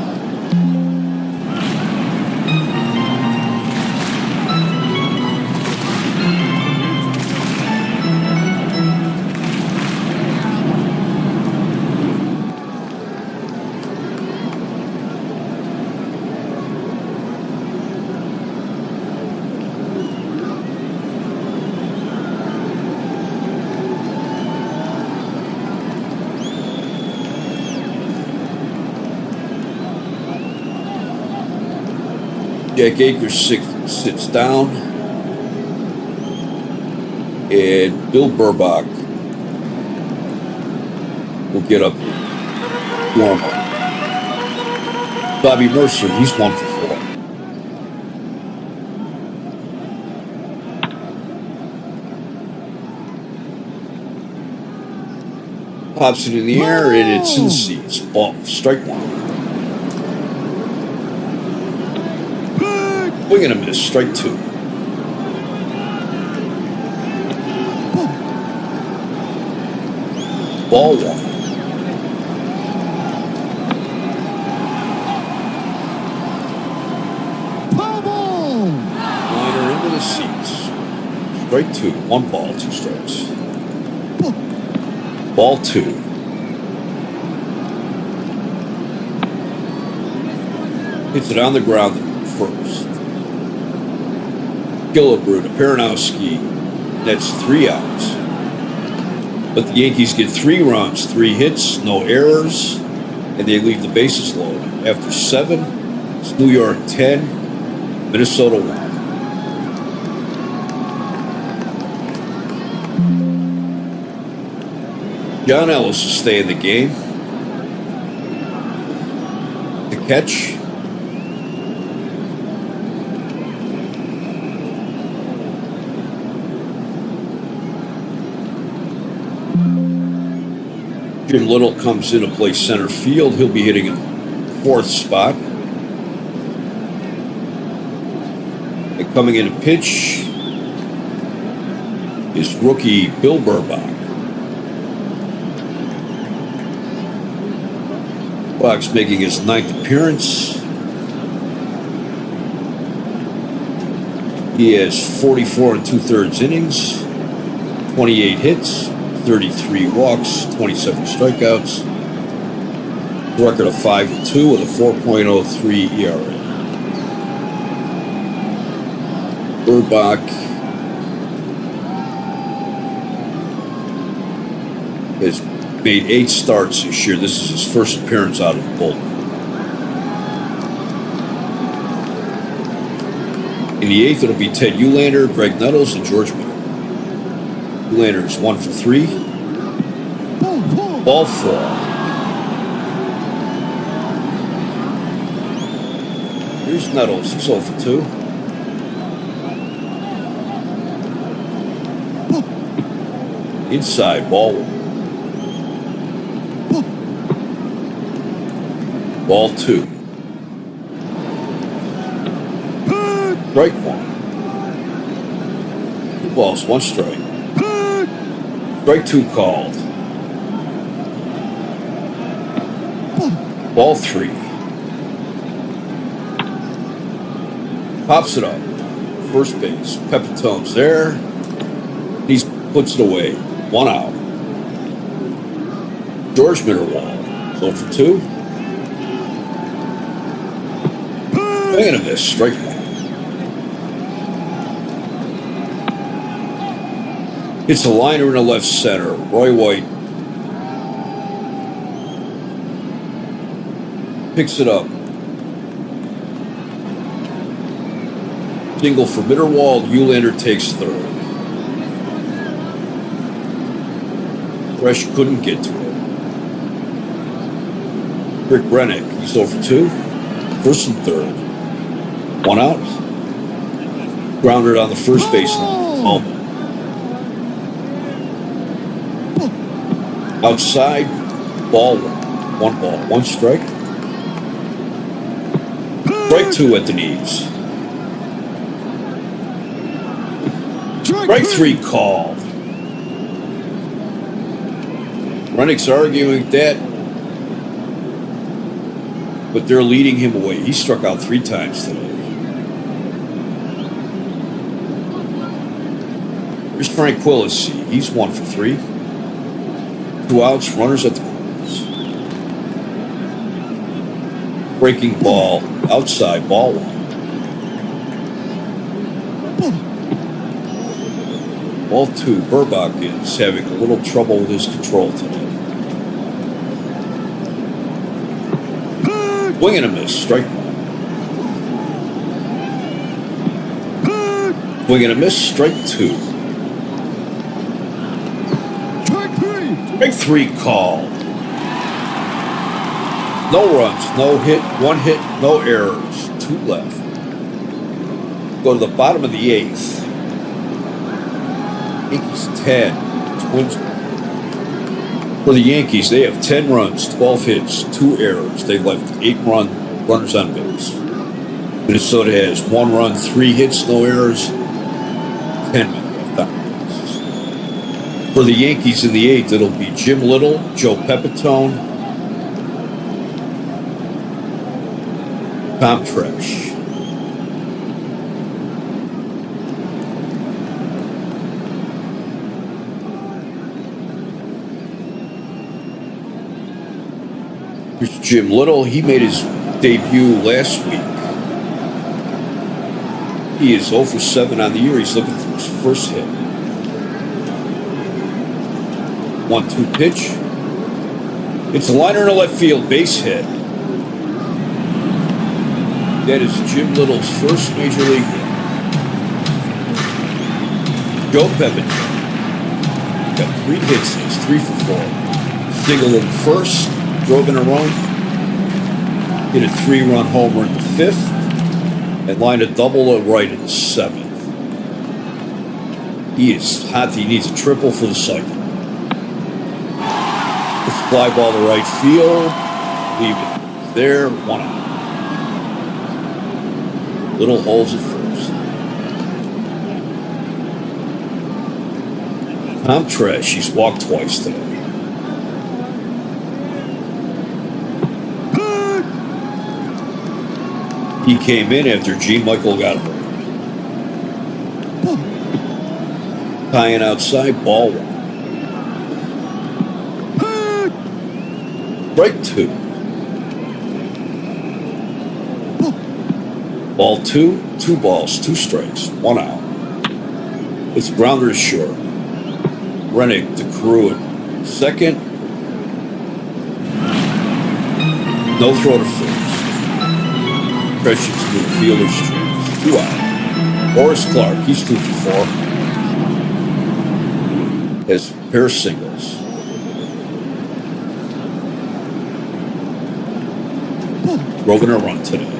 Jack Akers sits down, and Bill Burbach will get up warm up. Bobby Mercer, he's 1 for 4. Pops it in the air, and it's in the seats. Ball, strike 1. Swing and a miss, strike 2. Ball 1. Liner into the seats. Strike 2. 1 ball, 2 strikes. Ball 2. Hits it on the ground first. Gillibrew to Peronowski. That's 3 outs. But the Yankees get 3 runs, 3 hits, no errors, and they leave the bases loaded. After 7, it's New York 10, Minnesota 1. John Ellis will stay in the game. The catch. Jim Little comes in to play center field. He'll be hitting a 4th spot. And coming in to pitch is rookie Bill Burbach. Burbach's making his 9th appearance. He has 44 2/3 innings, 28 hits, 33 walks, 27 strikeouts, a record of 5-2 with a 4.03 ERA. Burbach has made 8 starts this year. This is his first appearance out of the bullpen. In the 8th, it'll be Ted Uhlaender, Greg Nettles, and George Miller. Uhlaender is 1 for 3. Ball 4. Here's Nettles. He's 0 for 2. Inside, ball 1. Ball 2. Strike 1. 2 balls, 1 strike. Strike 2 called. Ball 3. Pops it up. First base. Pepitone's there. He puts it away. 1 out. George Mitterwald, 0 for 2. Swing and a miss, strike one. It's a liner in the left center. Roy White picks it up. Single for Mitterwald. Eulander takes third. Fresh couldn't get to it. Rick Rennick, he's 0 for 2. First and third. One out. Grounded on the first baseline. Home. Outside, ball one. One ball, one strike. Strike two at the knees. Strike three called. Rennick's arguing that, but they're leading him away. He struck out 3 times today. Here's Tranquility. He's 1 for 3. 2 outs, runners at the corners. Breaking ball, outside, ball 1. Ball 2, Burbach is having a little trouble with his control today. Swing and a miss, strike 1. Swing and a miss, strike 2. Strike 3 called. No runs, no hit, 1 hit, no errors. 2 left. Go to the bottom of the 8th. Yankees 10. Twins. For the Yankees, they have 10 runs, 12 hits, 2 errors. They left 8 runners on base. Minnesota has 1 run, 3 hits, no errors, 10 men left on base. For the Yankees in the 8th, it'll be Jim Little, Joe Pepitone, Tom Tresh. Here's Jim Little. He made his debut last week. He is 0 for 7 on the year. He's looking for his first hit. 1-2 pitch. It's a liner in the left field, base hit. That is Jim Little's first major league hit. Joe Pepitone got 3 hits. He's 3 for 4. Single in first. Drove in a run, hit a 3-run homer in the 5th, and lined a double at right in the 7th. He is hot. He needs a triple for the cycle. The fly ball to right field, leave it there, 1 out. Little holds it first. Tom Tresh, he's walked twice today. He came in after Gene Michael got hurt. Tying outside, ball 1. Strike 2. Ball 2, 2 balls, 2 strikes, 1 out. It's grounder short. Rennick to Crew at second. No throw to first. Precious to the fielder's choice. 2 out. Horace Clark, he's 2 for 4. Has a pair of singles. Drove in a run today.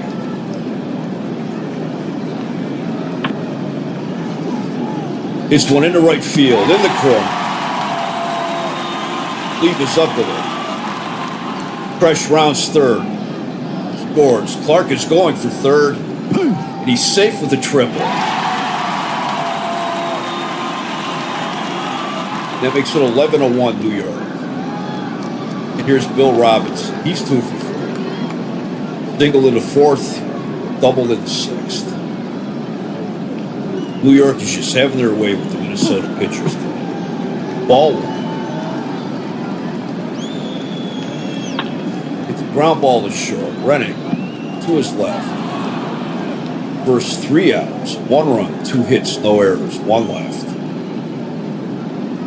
It's one into right field, in the corner. Lead us up with it. Fresh rounds third. Scores. Clark is going for third, and he's safe with the triple. That makes it 11-1 New York. And here's Bill Robinson. He's 2 for 4. Single in the 4th, double in the 6th. New York is just having their way with the Minnesota pitchers today. Ball 1. Ground ball is short. Rennick to his left. First 3 outs, 1 run, 2 hits, no errors, 1 left.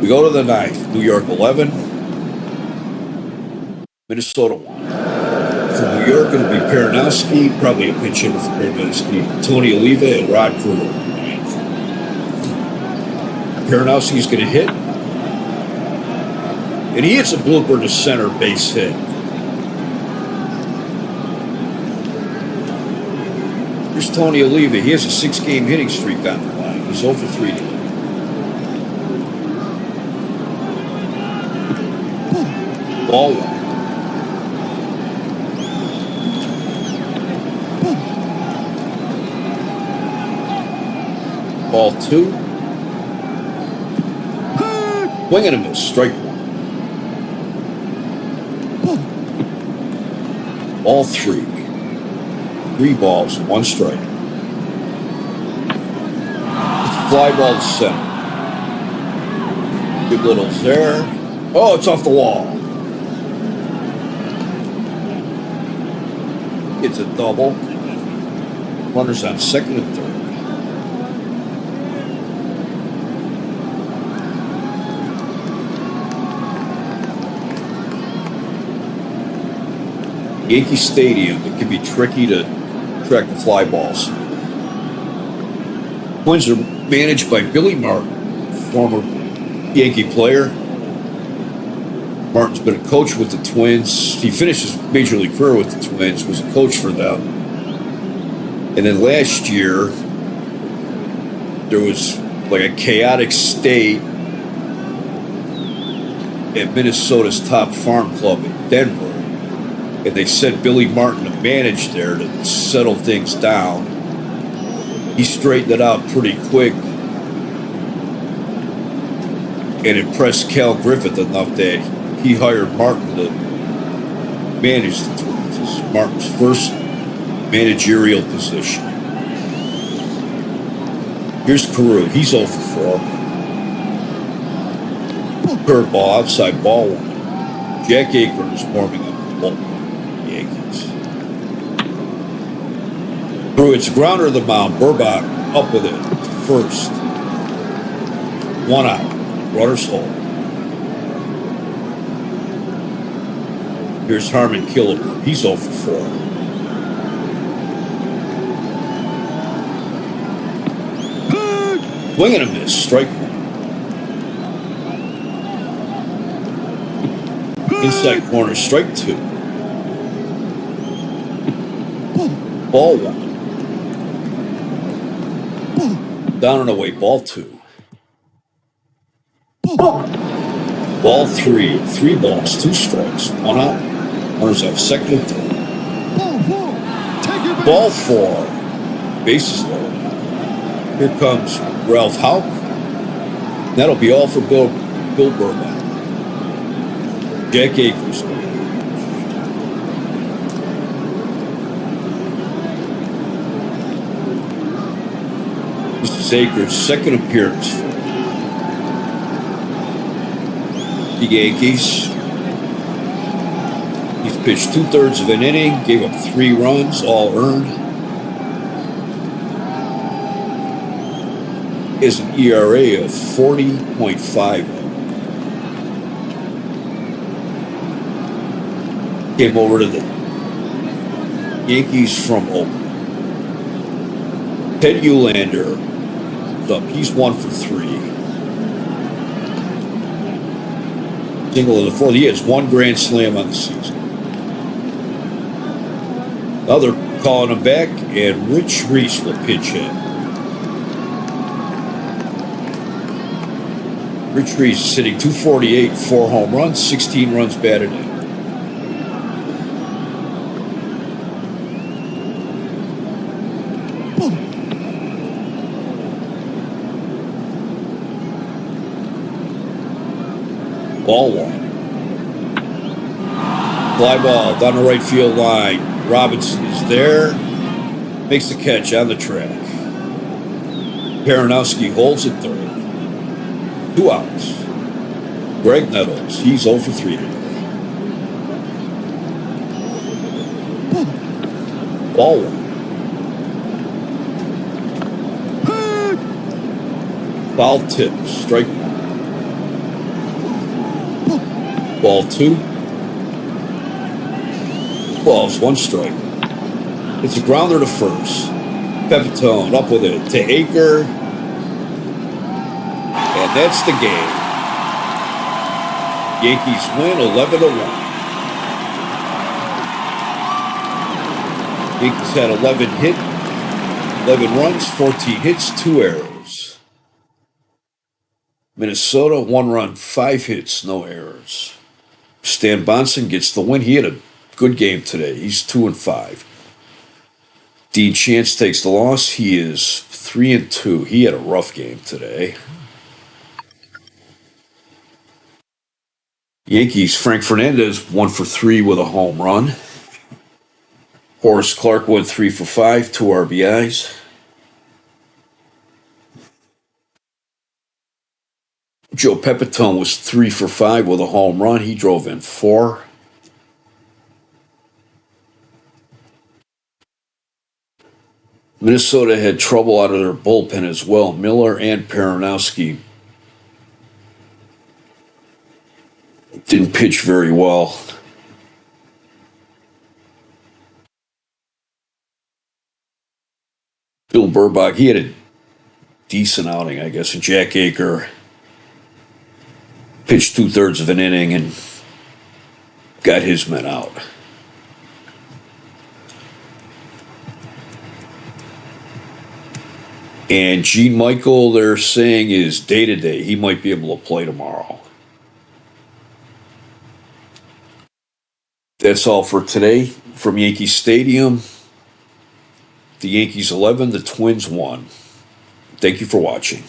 We go to the 9th. New York 11, Minnesota 1. From New York, it'll be Peranowski, probably a pinch hitter for Peranowski, Tony Oliva, and Rod Carew in the 9th. Peranowski's going to hit, and he hits a blooper to center base hit. Here's Tony Oliva. He has a 6-game hitting streak on the line. He's 0 for 3 today. Ball 1. Ball 2. Swing and a miss. Strike 1. Ball 3. 3 balls, 1 strike. Fly ball to center. Good littles there. Oh, it's off the wall. It's a double. Runners on second and third. Yankee Stadium, it can be tricky to track the fly balls. Twins are managed by Billy Martin, former Yankee player. Martin's been a coach with the Twins. He finished his major league career with the Twins, was a coach for them. And then last year, there was like a chaotic state at Minnesota's top farm club in Denver. And they sent Billy Martin to manage there to settle things down. He straightened it out pretty quick and impressed Cal Griffith enough that he hired Martin to manage the Twins. This is Martin's first managerial position. Here's Carew. He's 0 for 4. Curveball outside, ball 1. Jack Akron is warming up the bullpen. Yankees. Carew, it's a grounder of the mound. Burbach up with it. First. 1 out. Runners hold. Here's Harmon Killebrew. He's 0 for 4. Swing and a miss. Strike 1. Inside corner. Strike 2. Ball 1. Down and away. Ball 2. Ball 3. 3 balls. 2 strikes. 1 out. Runners off second and third. Ball 4. Bases loaded. Here comes Ralph Houck. That'll be all for Bill Burbach. Jack Akers. This is Akers' second appearance for the Yankees. He's pitched 2/3 of an inning, gave up 3 runs, all earned. He has an ERA of 40.50. Came over to the Yankees from Oakland. Ted Uhlaender is up. He's 1 for 3. Single in the 4th. He has 1 grand slam on the season. Now they're calling him back, and Rich Reese will pitch him. Rich Reese is hitting .248, 4 home runs, 16 runs batted in. Ball 1. Fly ball down the right field line. Robinson is there. Makes the catch on the track. Peranowski holds it third. 2 outs. Greg Nettles. He's 0 for 3 today. Ball one. Foul tip. Strike one. Ball two. Balls, one strike. It's a grounder to first. Pepitone up with it to Aker. And that's the game. Yankees win 11-1. Yankees had 11 runs, 14 hits, 2 errors. Minnesota, 1 run, 5 hits, no errors. Stan Bonson gets the win. He had a good game today. He's 2-5. Dean Chance takes the loss. He is 3-2. He had a rough game today. Yankees, Frank Fernandez 1 for 3 with a home run. Horace Clarke went 3 for 5, 2 RBIs. Joe Pepitone was 3 for 5 with a home run. He drove in 4. Minnesota had trouble out of their bullpen as well. Miller and Peronowski didn't pitch very well. Bill Burbach, he had a decent outing, I guess. And Jack Aker pitched 2/3 of an inning and got his men out. And Gene Michael, they're saying, is day-to-day. He might be able to play tomorrow. That's all for today from Yankee Stadium. The Yankees 11, the Twins 1. Thank you for watching.